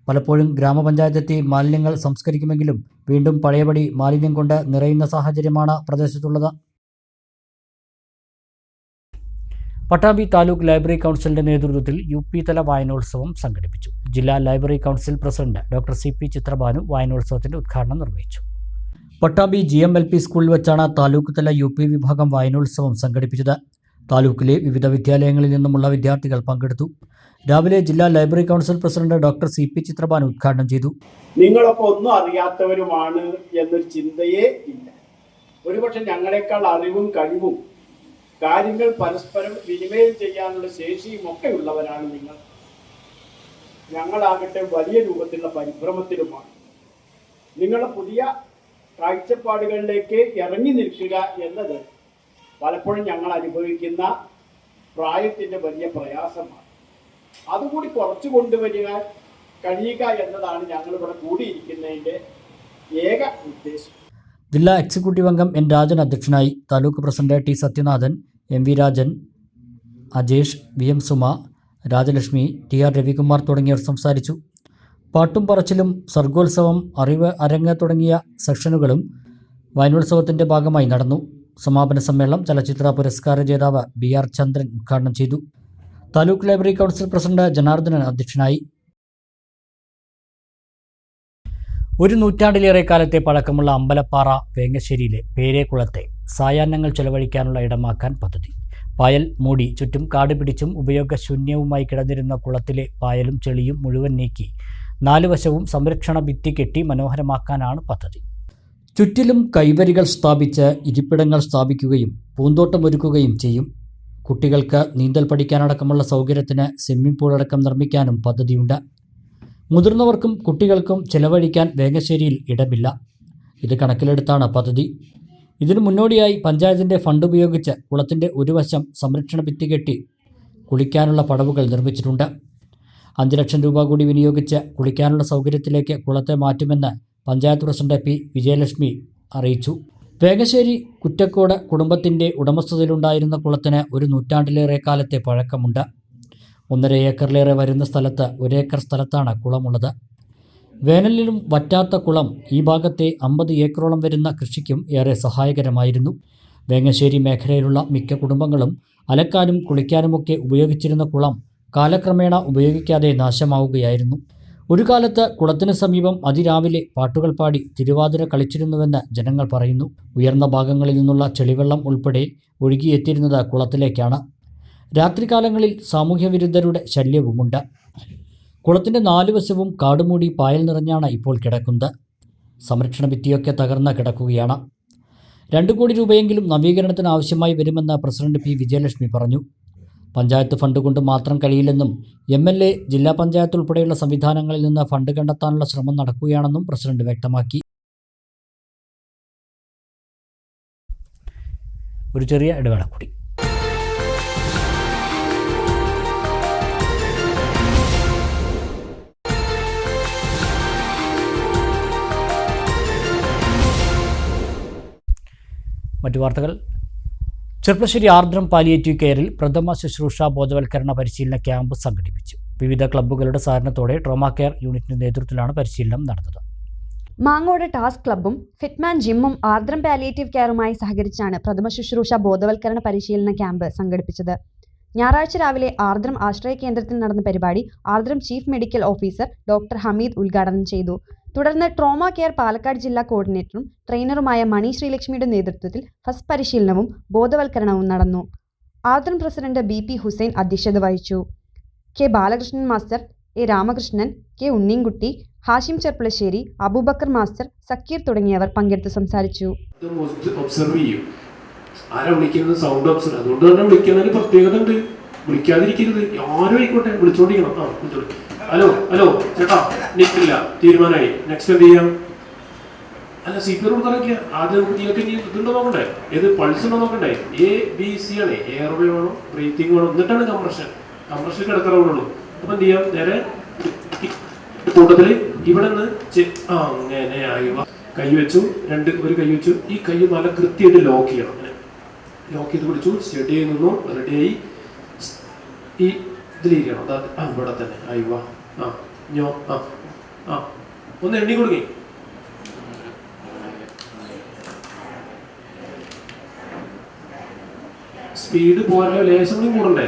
പലപ്പോഴും ഗ്രാമപഞ്ചായത്ത് എത്തി മാലിന്യങ്ങൾ സംസ്കരിക്കുമെങ്കിലും വീണ്ടും പഴയപടി മാലിന്യം കൊണ്ട് നിറയുന്ന സാഹചര്യമാണ് പ്രദേശത്തുള്ളത്. പട്ടാമ്പി താലൂക്ക് ലൈബ്രറി കൗൺസിലിൻ്റെ നേതൃത്വത്തിൽ UP തല വായനോത്സവം സംഘടിപ്പിച്ചു. ജില്ലാ library council president doctor CP Chitrabhanu വായനോത്സവത്തിൻ്റെ ഉദ്ഘാടനം നിർവഹിച്ചു. പട്ടാമ്പി GMLP സ്കൂളിൽ വെച്ചാണ് താലൂക്ക് തല UP വിഭാഗം വായനോത്സവം സംഘടിപ്പിച്ചത്. താലൂക്കിലെ വിവിധ വിദ്യാലയങ്ങളിൽ നിന്നുമുള്ള വിദ്യാർത്ഥികൾ പങ്കെടുത്തു. രാവിലെ ജില്ലാ library council president doctor CP Chitrabhanu ഉദ്ഘാടനം ചെയ്തു. നിങ്ങളൊക്കെ ഒന്നും അറിയാത്തവരുമാണ് എന്നൊരു ചിന്തയേ ഇല്ല. ഒരുപക്ഷെ ഞങ്ങളെക്കാൾ അറിവും കഴിവും കാര്യങ്ങൾ പരസ്പരം വിനിമയം ചെയ്യാനുള്ള ശേഷിയും ഒക്കെ ഉള്ളവരാണ് നിങ്ങൾ. ഞങ്ങളാകട്ടെ വലിയ രൂപത്തിലുള്ള പരിഭ്രമത്തിലുമാണ്. നിങ്ങളുടെ പുതിയ കാഴ്ചപ്പാടുകളിലേക്ക് ഇറങ്ങി നിൽക്കുക എന്നത് പലപ്പോഴും ഞങ്ങൾ അനുഭവിക്കുന്ന പ്രായത്തിൻ്റെ വലിയ പ്രയാസമാണ്. അതുകൂടി കുറച്ചു കൊണ്ടുവരിക കഴിയുക എന്നതാണ് ഞങ്ങളിവിടെ കൂടിയിരിക്കുന്നതിൻ്റെ ഏക ഉദ്ദേശം. ജില്ലാ എക്സിക്യൂട്ടീവ് അംഗം N. രാജൻ അധ്യക്ഷനായി. Taluk president T. Sathyanathan, MV Rajan, Ajesh, VM Suma, Rajalakshmi, TR Ravikumar തുടങ്ങിയവർ സംസാരിച്ചു. പാട്ടും പറച്ചിലും സർഗോത്സവം, അറിവ് അരങ്ങ് തുടങ്ങിയ സെക്ഷനുകളും വയനോത്സവത്തിൻ്റെ ഭാഗമായി നടന്നു. സമാപന സമ്മേളനം ചലച്ചിത്ര പുരസ്കാര ജേതാവ് BR ചന്ദ്രൻ ഉദ്ഘാടനം ചെയ്തു. Taluk library council president Janardhanan അധ്യക്ഷനായി. ഒരു നൂറ്റാണ്ടിലേറെ കാലത്തെ പഴക്കമുള്ള അമ്പലപ്പാറ വേങ്ങശ്ശേരിയിലെ പേരേക്കുളത്തെ സായാഹ്നങ്ങൾ ചെലവഴിക്കാനുള്ള ഇടമാക്കാൻ പദ്ധതി. പായൽ മൂടി ചുറ്റും കാട് പിടിച്ചും ഉപയോഗശൂന്യവുമായി കിടന്നിരുന്ന കുളത്തിലെ പായലും ചെളിയും മുഴുവൻ നീക്കി 4 വശവും സംരക്ഷണ ഭിത്തി കെട്ടി മനോഹരമാക്കാനാണ് പദ്ധതി. ചുറ്റിലും കൈവരികൾ സ്ഥാപിച്ച് ഇരിപ്പിടങ്ങൾ സ്ഥാപിക്കുകയും പൂന്തോട്ടമൊരുക്കുകയും ചെയ്യും. കുട്ടികൾക്ക് നീന്തൽ പഠിക്കാനടക്കമുള്ള സൗകര്യത്തിന് സ്വിമ്മിംഗ് പൂളടക്കം നിർമ്മിക്കാനും പദ്ധതിയുണ്ട്. മുതിർന്നവർക്കും കുട്ടികൾക്കും ചെലവഴിക്കാൻ വേങ്ങശ്ശേരിയിൽ ഇടമില്ല. ഇത് കണക്കിലെടുത്താണ് പദ്ധതി. ഇതിനു മുന്നോടിയായി പഞ്ചായത്തിൻ്റെ ഫണ്ട് ഉപയോഗിച്ച് കുളത്തിൻ്റെ ഒരു വശം സംരക്ഷണ ഭിത്തി കെട്ടി കുളിക്കാനുള്ള പടവുകൾ നിർമ്മിച്ചിട്ടുണ്ട്. 5 ലക്ഷം രൂപ കൂടി വിനിയോഗിച്ച് കുളിക്കാനുള്ള സൗകര്യത്തിലേക്ക് കുളത്തെ മാറ്റുമെന്ന് പഞ്ചായത്ത് പ്രസിഡന്റ് P. വിജയലക്ഷ്മി അറിയിച്ചു. വേങ്ങശ്ശേരി കുറ്റക്കോട് കുടുംബത്തിൻ്റെ ഉടമസ്ഥതയിലുണ്ടായിരുന്ന കുളത്തിന് ഒരു നൂറ്റാണ്ടിലേറെ കാലത്തെ പഴക്കമുണ്ട്. 1.5 ഏക്കറിലേറെ വരുന്ന സ്ഥലത്ത് 1 ഏക്കർ സ്ഥലത്താണ് കുളമുള്ളത്. വേനലിലും വറ്റാത്ത കുളം ഈ ഭാഗത്തെ 50 ഏക്കറോളം വരുന്ന കൃഷിക്കും ഏറെ സഹായകരമായിരുന്നു. വേങ്ങശ്ശേരി മേഖലയിലുള്ള മിക്ക കുടുംബങ്ങളും അലക്കാനും കുളിക്കാനുമൊക്കെ ഉപയോഗിച്ചിരുന്ന കുളം കാലക്രമേണ ഉപയോഗിക്കാതെ നാശമാവുകയായിരുന്നു. ഒരു കാലത്ത് കുളത്തിന് സമീപം അതിരാവിലെ പാട്ടുകൾ പാടി തിരുവാതിര കളിച്ചിരുന്നുവെന്ന് ജനങ്ങൾ പറയുന്നു. ഉയർന്ന ഭാഗങ്ങളിൽ നിന്നുള്ള ചെളിവെള്ളം ഉൾപ്പെടെ ഒഴുകിയെത്തിയിരുന്നത് കുളത്തിലേക്കാണ്. രാത്രികാലങ്ങളിൽ സാമൂഹ്യവിരുദ്ധരുടെ ശല്യവുമുണ്ട്. കുളത്തിൻ്റെ 4 വശവും കാടുമൂടി പായൽ നിറഞ്ഞാണ് ഇപ്പോൾ കിടക്കുന്നത്. സംരക്ഷണ ഭിത്തിയൊക്കെ തകർന്ന് കിടക്കുകയാണ്. 2 കോടി രൂപയെങ്കിലും നവീകരണത്തിന് ആവശ്യമായി വരുമെന്ന് പ്രസിഡന്റ് P. വിജയലക്ഷ്മി പറഞ്ഞു. പഞ്ചായത്ത് ഫണ്ട് കൊണ്ട് മാത്രം കഴിയില്ലെന്നും MLA, ജില്ലാ പഞ്ചായത്ത് ഉൾപ്പെടെയുള്ള സംവിധാനങ്ങളിൽ നിന്ന് ഫണ്ട് കണ്ടെത്താനുള്ള ശ്രമം നടക്കുകയാണെന്നും പ്രസിഡന്റ് വ്യക്തമാക്കി. ഒരു ചെറിയ ഇടവേള കൂടി. മറ്റു വാർത്തകൾ. ചെർപ്പശ്ശേരി ആർദ്രം പാലിയേറ്റീവ് കെയറിൽ പ്രഥമ ശുശ്രൂഷ ബോധവൽക്കരണ പരിശീലന ക്യാമ്പ് സംഘടിപ്പിച്ചു. വിവിധ ക്ലബ്ബുകളുടെ സഹകരണത്തോടെ ട്രോമ കെയർ യൂണിറ്റിന്റെ നേതൃത്വത്തിലാണ് പരിശീലനം നടന്നത്. മാങ്ങോട് ടാസ്ക് ക്ലബ്ബും ഫിറ്റ്മാൻ ജിമ്മും ആർദ്രം പാലിയേറ്റീവ് കെയറുമായി സഹകരിച്ചാണ് പ്രഥമ ശുശ്രൂഷ ബോധവൽക്കരണ പരിശീലന ക്യാമ്പ് സംഘടിപ്പിച്ചത്. ഞായറാഴ്ച രാവിലെ ആർദ്രം ആശ്രയ കേന്ദ്രത്തിൽ നടന്ന പരിപാടി Ardram chief medical officer doctor Hameed ഉദ്ഘാടനം ചെയ്തു. തുടർന്ന് ട്രോമ കെയർ പാലക്കാട് ജില്ലാ കോർഡിനേറ്ററും ട്രെയിനറുമായ മണി ശ്രീലക്ഷ്മിയുടെ നേതൃത്വത്തിൽ ഫസ്റ്റ് പരിശീലനവും ബോധവൽക്കരണവും നടന്നു. ആർദ്രം പ്രസിഡന്റ് BP ഹുസൈൻ അധ്യക്ഷത വഹിച്ചു. K. Balakrishnan master, A. Ramakrishnan, K. Unnikutty, Hashim Cherpulassery, Aboobacker master, Zakir തുടങ്ങിയവർ പങ്കെടുത്ത് സംസാരിച്ചു. ആരാ വിളിക്കുന്നത്? Sound option. അതുകൊണ്ട് തന്നെ വിളിക്കുന്നതിന് പ്രത്യേകത ഉണ്ട്. വിളിക്കാതിരിക്കരുത്. ആരും ആയിക്കോട്ടെ വിളിച്ചോണ്ടിരിക്കണം. ഹലോ ഹലോ ചേട്ടാ, നിൽക്കില്ല, തീരുമാനമായി, നെക്സ്റ്റ് എന്ത് ചെയ്യാം? അല്ല CPR കൊടുക്കാറില്ല. ആദ്യം നിങ്ങൾക്ക് ഇനി ഇതുണ്ടോ നോക്കണ്ടേ? ഏത് പൾസ് ഉണ്ടോ നോക്കണ്ടേ? ABC ആണ്. എയർവേ വേണം, ബ്രീത്തിങ് വേണം, എന്നിട്ടാണ് കംപ്രഷൻ കിടക്കാറുള്ളൂ. അപ്പൊ എന്ത് ചെയ്യാം? നേരെ കൂട്ടത്തിൽ ഇവിടെ നിന്ന് അങ്ങനെ കൈ വെച്ചു, ഒരു കൈ വെച്ചു. ഈ കൈ നല്ല കൃത്യമായിട്ട് ലോക്ക് ചെയ്യണം. ലോക്ക് ചെയ്ത് പിടിച്ചു, സ്റ്റഡി ചെയ്ത് നിന്നു, റെഡിയായി. ഈ ഇതിലിരിക്കണം. ഇവിടെ തന്നെ അയ്യോ ഒന്ന് എണ്ണി കൊടുങ്ങി. സ്പീഡ് പോരല്ലോ, ലേശം കൂടി കൂടണ്ടേ?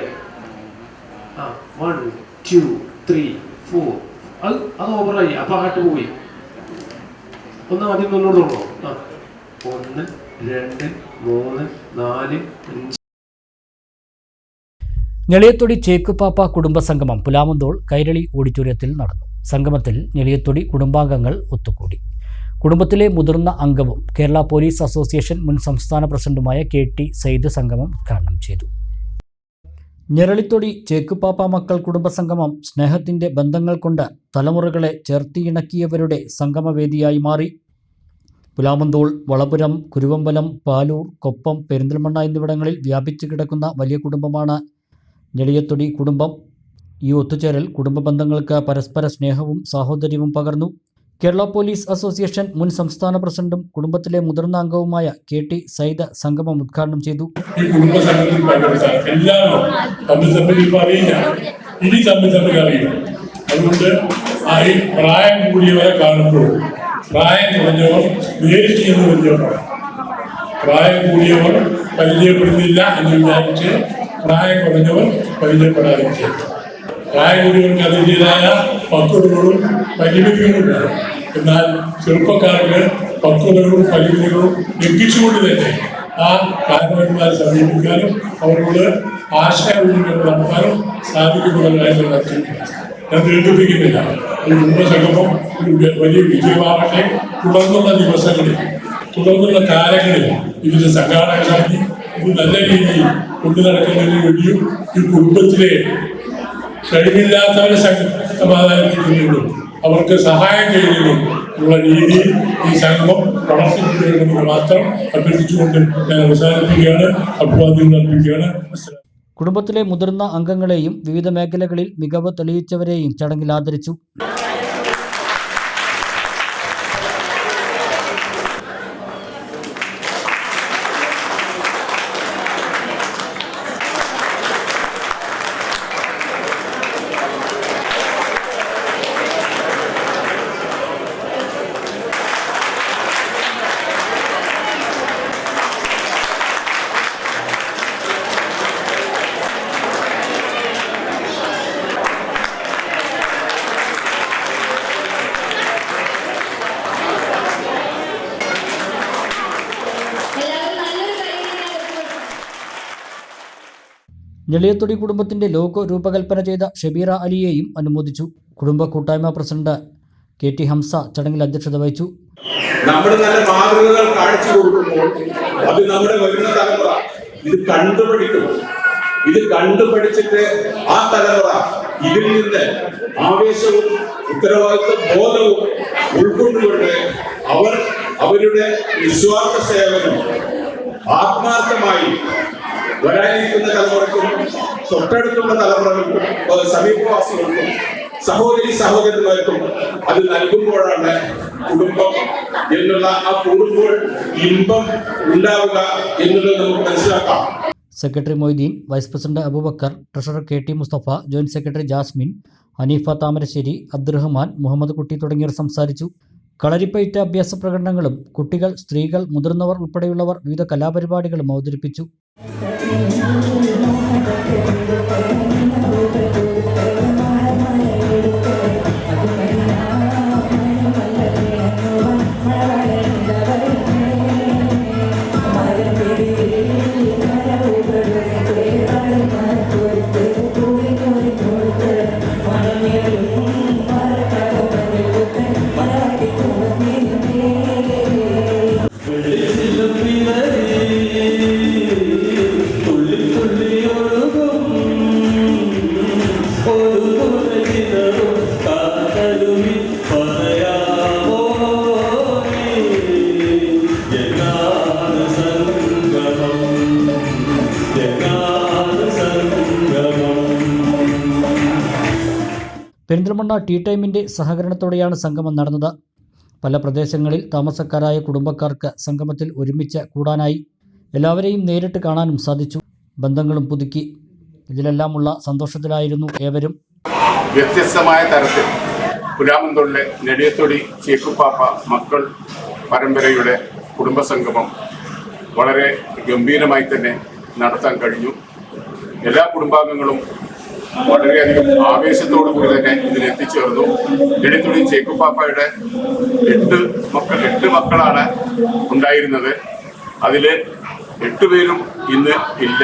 1 2 3 4 അത് ഓവറായി. അപ്പൊ ആട്ട് പോയി. ഒന്ന് ആദ്യം മുന്നോട്ട് തുടങ്ങും. 1 2 3 4 5 ഞെളിയത്തൊടി ചേക്കുപാപ്പ കുടുംബസംഗമം പുലാമന്തോൾ കൈരളി ഓഡിറ്റോറിയത്തിൽ നടന്നു. സംഗമത്തിൽ ഞെളിയത്തൊടി കുടുംബാംഗങ്ങൾ ഒത്തുകൂടി. കുടുംബത്തിലെ മുതിർന്ന അംഗവും കേരള പോലീസ് അസോസിയേഷൻ മുൻ സംസ്ഥാന പ്രസിഡന്റുമായ KT സയ്യിദ് സംഗമം ഉദ്ഘാടനം ചെയ്തു. ഞെളിയത്തൊടി ചേക്കുപാപ്പ മക്കൾ കുടുംബസംഗമം സ്നേഹത്തിൻ്റെ ബന്ധങ്ങൾ കൊണ്ട് തലമുറകളെ ചേർത്തിയിണക്കിയവരുടെ സംഗമവേദിയായി മാറി. പുലാമന്തോൾ, വളപുരം, കുരുവമ്പലം, പാലൂർ, കൊപ്പം, പെരിന്തൽമണ്ണ എന്നിവിടങ്ങളിൽ വ്യാപിച്ചു കിടക്കുന്ന വലിയ കുടുംബമാണ് ഞെളിയത്തൊടി കുടുംബം. ഈ ഒത്തുചേരൽ കുടുംബ ബന്ധങ്ങൾക്ക് പരസ്പര സ്നേഹവും സാഹോദര്യവും പകർന്നു. കേരള പോലീസ് അസോസിയേഷൻ മുൻ സംസ്ഥാന പ്രസിഡന്റും കുടുംബത്തിലെ മുതിർന്ന അംഗവുമായ KT സയ്യിദ് സംഗമം ഉദ്ഘാടനം ചെയ്തു. ഈ കുടുംബ സംഘത്തിൽ പങ്കെടുത്ത എല്ലാവരും തമ്മിൽ അറിയില്ല, ഇനി തമ്മിൽ അറിയില്ല. അതുകൊണ്ട് ഈ പ്രായം കൂടിയവരെ കാണുമ്പോൾ പ്രായം കുറഞ്ഞവർ നേരിട്ട് എന്ന് പരിചയപ്പെടാം. പ്രായം കൂടിയവർ പരിചയപ്പെടുന്നില്ല എന്ന് വിചാരിച്ച് പ്രായം കുറഞ്ഞവർ പരിചയപ്പെടാതിരിക്കുക. പ്രായം കൂടിയവർക്ക് അതിൻ്റെതായ പക്വതകളും പരിമിതികളുണ്ട്. എന്നാൽ ചെറുപ്പക്കാർക്ക് പക്വതകളും പരിമിതികളും ലംഘിച്ചുകൊണ്ട് തന്നെ ആ കാരണവന്മാരെ സമീപിക്കാനും അവരോട് ആശയവിനിമയം നടത്താനും സാധിക്കുന്ന കാര്യങ്ങൾ നടത്തിയിട്ടുണ്ട്. ഞാൻ ദീർഘിപ്പിക്കുന്നില്ല. ഈ കുടുംബസംഗമം വലിയ വിജയമാകട്ടെ. തുടർന്നുള്ള ദിവസങ്ങളിൽ, തുടർന്നുള്ള കാലങ്ങളിൽ ഇതിന്റെ സംഘാടക സമിതി ഇത് നല്ല രീതിയിൽ കൊണ്ടു നടക്കുന്നതിന് വേണ്ടിയും ഈ കുടുംബത്തിലെ കഴിവില്ലാത്തവരെ സമാധാനിപ്പിക്കുന്നതിനും അവർക്ക് സഹായം ചെയ്യുന്നതിനും ഉള്ള രീതിയിൽ ഈ സംഘം പ്രവർത്തിക്കുന്നതിന് മാത്രം അഭ്യർത്ഥിച്ചുകൊണ്ട് ഞാൻ അവസാനിപ്പിക്കുകയാണ്. അഭിവാദ്യം അർപ്പിക്കുകയാണ്. കുടുംബത്തിലെ മുതിർന്ന അംഗങ്ങളെയും വിവിധ മേഖലകളിൽ മികവ് തെളിയിച്ചവരെയും ചടങ്ങിൽ ആദരിച്ചു. ഞെളിയത്തൊടി കുടുംബത്തിന്റെ ലോഗോ രൂപകൽപ്പന ചെയ്ത ഷബീറ അലിയെയും അനുമോദിച്ചു. കുടുംബ കൂട്ടായ്മ പ്രസിഡന്റ് KT ഹംസ ചടങ്ങിൽ അധ്യക്ഷത വഹിച്ചു. നമ്മുടെ നല്ല മാതൃകകൾ കാണിച്ചു കൊടുക്കുമ്പോൾ അത് നമ്മുടെ വരുന്ന തലമുറ ഇത് കണ്ടുപിടിക്കും. ഇത് കണ്ടുപിടിച്ചിട്ട് ആ തലമുറ ഇതിൽ നിന്ന് ആവേശവും ഉത്തരവാദിത്വ ബോധവും ഉൾക്കൊണ്ടുകൊണ്ട് അവരുടെ നിസ്വാർത്ഥ സേവനം ആത്മാർത്ഥമായി വരാനിരിക്കുന്ന തലമുറയ്ക്കും തൊട്ടടുത്തുള്ള തലമുറകൾക്കും സമീപവാസികൾക്കും സഹോദരന്മാർക്കും അത് നൽകുമ്പോഴാണ് കുടുംബം എന്നുള്ള ആ കൂടുമ്പോൾ ഇമ്പം ഉണ്ടാവുക എന്നുള്ളത് നമുക്ക് മനസ്സിലാക്കാം. Secretary Moideen, vice president Aboobacker, treasurer KT Musthafa, joint secretary Jasmin, Haneefa Thamarassery, Abdurahman, Muhammad Kutty തുടങ്ങിയവർ സംസാരിച്ചു. കളരിപ്പയറ്റ് അഭ്യാസ പ്രകടനങ്ങളും കുട്ടികൾ, സ്ത്രീകൾ, മുതിർന്നവർ ഉൾപ്പെടെയുള്ളവർ വിവിധ കലാപരിപാടികളും അവതരിപ്പിച്ചു. പെരിന്തൽമണ്ണ ടീ ടൈമിൻ്റെ സഹകരണത്തോടെയാണ് സംഗമം നടന്നത്. പല പ്രദേശങ്ങളിൽ താമസക്കാരായ കുടുംബക്കാർക്ക് സംഗമത്തിൽ ഒരുമിച്ച് കൂടാനായി. എല്ലാവരെയും നേരിട്ട് കാണാനും സാധിച്ചു. ബന്ധങ്ങളും പുതുക്കി. ഇതിലെല്ലാമുള്ള സന്തോഷത്തിലായിരുന്നു ഏവരും. വ്യത്യസ്തമായ തരത്തിൽ പുലാമന്തോളിലെ ഞെളിയത്തൊടി ചേക്കുപാപ്പ മക്കൾ പരമ്പരയുടെ കുടുംബസംഗമം വളരെ ഗംഭീരമായി തന്നെ നടത്താൻ കഴിഞ്ഞു. എല്ലാ കുടുംബാംഗങ്ങളും വളരെയധികം ആവേശത്തോടു കൂടി തന്നെ ഇതിൽ എത്തിച്ചേർന്നു. ഞെളിയത്തൊടി ചേക്കുപാപ്പയുടെ 8 മക്കളാണ് ഉണ്ടായിരുന്നത്. അതിൽ 8 പേരും ഇന്ന് ഇല്ല.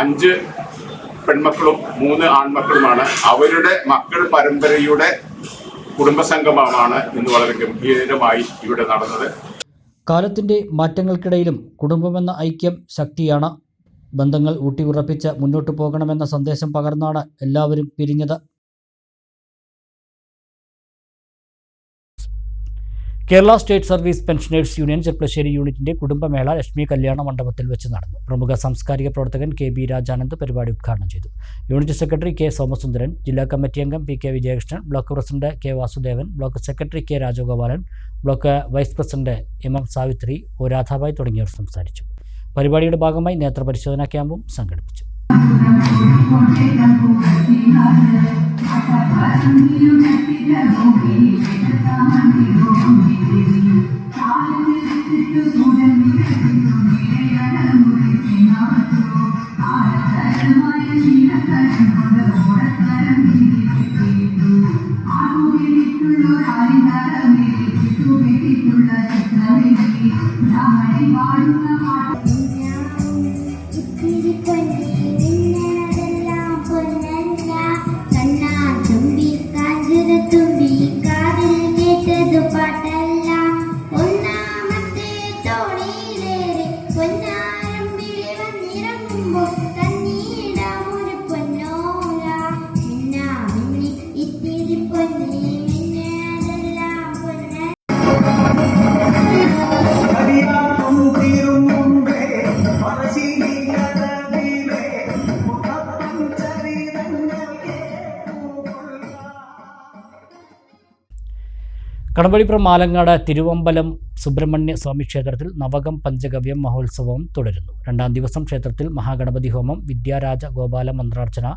5 പെൺമക്കളും 3 ആൺമക്കളുമാണ്. അവരുടെ മക്കൾ പരമ്പരയുടെ കുടുംബസംഗമമാണ് ഇന്ന് വളരെ ഗംഭീരമായി ഇവിടെ നടന്നത്. കാലത്തിൻ്റെ മാറ്റങ്ങൾക്കിടയിലും കുടുംബമെന്ന ഐക്യം ശക്തിയാണ്. ബന്ധങ്ങൾ ഊട്ടിയുറപ്പിച്ച് മുന്നോട്ടു പോകണമെന്ന സന്ദേശം പകർന്നാണ് എല്ലാവരും പിരിഞ്ഞത്. Kerala state service pensioners union Cherpulassery യൂണിറ്റിന്റെ കുടുംബമേള ലക്ഷ്മി കല്യാണ മണ്ഡപത്തിൽ വെച്ച് നടന്നു. പ്രമുഖ സാംസ്കാരിക പ്രവർത്തകൻ KB രാജാനന്ദ് പരിപാടി ഉദ്ഘാടനം ചെയ്തു. യൂണിറ്റ് സെക്രട്ടറി K സോമസുന്ദരൻ, ജില്ലാ കമ്മിറ്റി അംഗം PK Vijayakrishnan, block president K Vasudevan, block secretary K Rajagopalan, block vice president MM Savithri, O Radhabai തുടങ്ങിയവർ സംസാരിച്ചു. പരിപാടിയുടെ ഭാഗമായി നേത്രപരിശോധനാ ക്യാമ്പും സംഘടിപ്പിച്ചു. കടമ്പഴിപ്പുറം മാലങ്ങാട് തിരുവമ്പലം സുബ്രഹ്മണ്യ സ്വാമി ക്ഷേത്രത്തിൽ നവകം പഞ്ചഗവ്യം മഹോത്സവം തുടരുന്നു. 2ാം ദിവസം ക്ഷേത്രത്തിൽ മഹാഗണപതി ഹോമം, വിദ്യാരാജ ഗോപാല മന്ത്രാർച്ചന,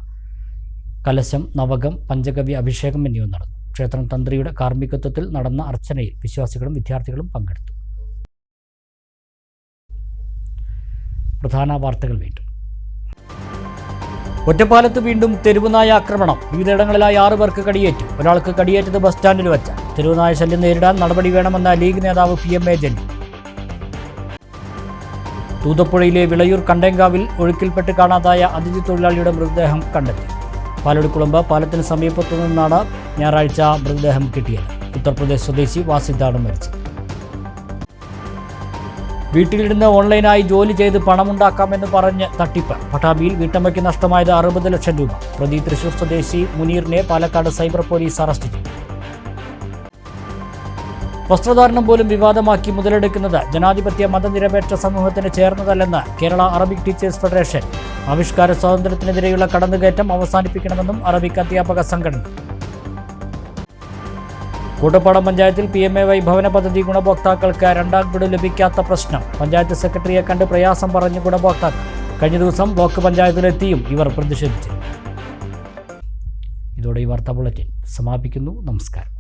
കലശം, നവകം, പഞ്ചഗവ്യ അഭിഷേകം എന്നിവ നടന്നു. ക്ഷേത്രം തന്ത്രിയുടെ കാർമ്മികത്വത്തിൽ നടന്ന അർച്ചനയിൽ വിശ്വാസികളും വിദ്യാർത്ഥികളും പങ്കെടുത്തു. പ്രധാന വാർത്തകൾ വീണ്ടും. ഒറ്റപ്പാലത്ത് വീണ്ടും തെരുവുനായ ആക്രമണം. വിവിധയിടങ്ങളിലായി 6 പേർക്ക് കടിയേറ്റു. ഒരാൾക്ക് കടിയേറ്റത് ബസ് സ്റ്റാൻഡിൽ വെച്ച. തെരുവുനായ ശല്യം നേരിടാൻ നടപടി വേണമെന്ന ലീഗ് നേതാവ് PMA ജലീൽ. തൂതപ്പുഴയിലെ വിളയൂർ കണ്ടേങ്കാവിൽ ഒഴുക്കിൽപ്പെട്ട് കാണാതായ അതിഥി തൊഴിലാളിയുടെ മൃതദേഹം കണ്ടെത്തി. പാലടിക്കുളമ്പ് പാലത്തിന് സമീപത്തു നിന്നാണ് ഞായറാഴ്ച മൃതദേഹം കിട്ടിയത്. ഉത്തർപ്രദേശ് സ്വദേശി വാസിദാണ് മരിച്ചത്. വീട്ടിലിരുന്ന് ഓൺലൈനായി ജോലി ചെയ്ത് പണമുണ്ടാക്കാമെന്ന് പറഞ്ഞ് തട്ടിപ്പ്. പട്ടാമ്പിയിൽ വീട്ടമ്മയ്ക്ക് നഷ്ടമായത് 60 ലക്ഷം രൂപ. പ്രതി തൃശൂർ സ്വദേശി മുനീറിനെ പാലക്കാട് സൈബർ പോലീസ് അറസ്റ്റ് ചെയ്തു. വസ്ത്രധാരണം പോലും വിവാദമാക്കി മുതലെടുക്കുന്നത് ജനാധിപത്യ മതനിരപേക്ഷ സമൂഹത്തിന് ചേർന്നതല്ലെന്ന് കേരള അറബിക് ടീച്ചേഴ്സ് ഫെഡറേഷൻ. ആവിഷ്കാര സ്വാതന്ത്ര്യത്തിനെതിരെയുള്ള കടന്നുകയറ്റം അവസാനിപ്പിക്കണമെന്നും അറബിക് അധ്യാപക സംഘടന. കൂട്ടപ്പാടം പഞ്ചായത്തിൽ PMAY ഭവന പദ്ധതി ഗുണഭോക്താക്കൾക്ക് 2ാം ഗഡു ലഭിക്കാത്ത പ്രശ്നം. പഞ്ചായത്ത് സെക്രട്ടറിയെ കണ്ട് പ്രയാസം പറഞ്ഞ് ഗുണഭോക്താക്കൾ. കഴിഞ്ഞ ദിവസം ബ്ലോക്ക് പഞ്ചായത്തിലെത്തിയും ഇവർ പ്രതിഷേധിച്ചു. ഇതോടെ ഈ വാർത്താ ബുള്ളറ്റിൻ സമാപിക്കുന്നു. നമസ്കാരം.